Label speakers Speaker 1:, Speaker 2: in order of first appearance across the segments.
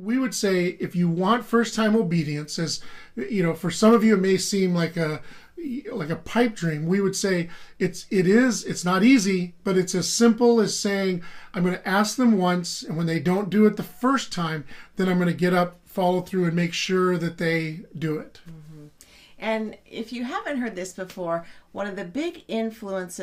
Speaker 1: We would say if you want first time obedience, as for some of you it may seem like a pipe dream. We would say it's not easy, but it's as simple as saying, I'm going to ask them once, and when they don't do it the first time, then I'm going to get up, follow through, and make sure that they do it.
Speaker 2: Mm-hmm. And if you haven't heard this before, one of the biggest influence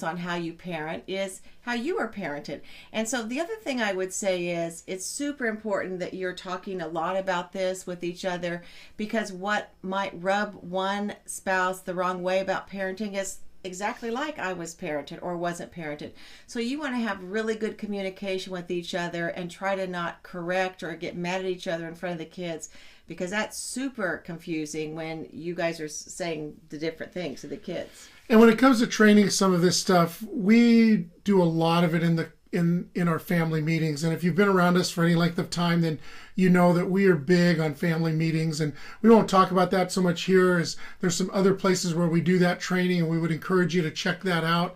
Speaker 2: on how you parent is how you were parented. And so the other thing I would say is it's super important that you're talking a lot about this with each other, because what might rub one spouse the wrong way about parenting is exactly like I was parented or wasn't parented. So you want to have really good communication with each other and try to not correct or get mad at each other in front of the kids, because that's super confusing when you guys are saying the different things to the kids.
Speaker 1: And when it comes to training some of this stuff, we do a lot of it in our family meetings. And if you've been around us for any length of time, then you know that we are big on family meetings. And we won't talk about that so much here, as there's some other places where we do that training, and we would encourage you to check that out.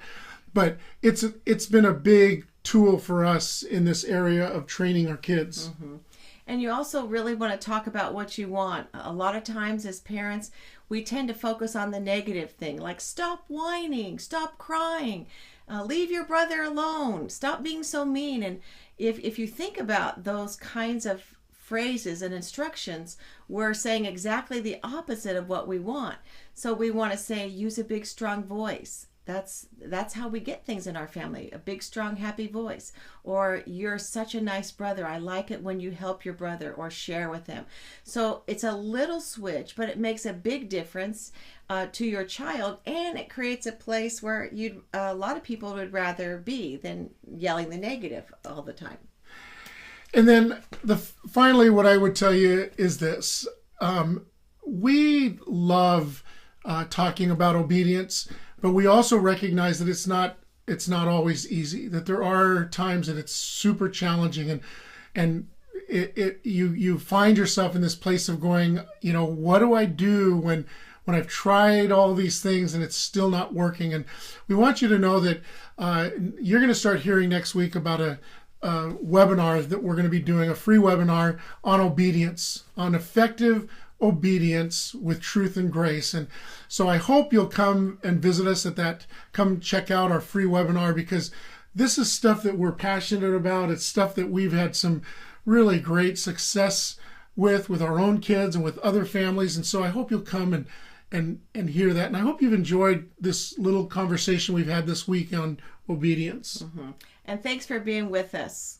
Speaker 1: But it's been a big tool for us in this area of training our kids.
Speaker 2: Mm-hmm. And you also really want to talk about what you want. A lot of times as parents, we tend to focus on the negative thing, like stop whining, stop crying, leave your brother alone, stop being so mean. And if you think about those kinds of phrases and instructions, we're saying exactly the opposite of what we want. So we want to say, use a big, strong voice. That's how we get things in our family, a big, strong, happy voice. Or you're such a nice brother. I like it when you help your brother or share with him. So it's a little switch, but it makes a big difference to your child, and it creates a place where a lot of people would rather be than yelling the negative all the time.
Speaker 1: And then finally, what I would tell you is this. We love talking about obedience, but we also recognize that it's not always easy, that there are times that it's super challenging, and you find yourself in this place of going, what do I do when I've tried all these things and it's still not working? And we want you to know that you're going to start hearing next week about a webinar that we're going to be doing, a free webinar on obedience, on effective obedience with truth and grace. And so I hope you'll come and visit us at that. Come check out our free webinar, because this is stuff that we're passionate about. It's stuff that we've had some really great success with our own kids and with other families. And so I hope you'll come and hear that. And I hope you've enjoyed this little conversation we've had this week on obedience.
Speaker 2: Mm-hmm. And thanks for being with us.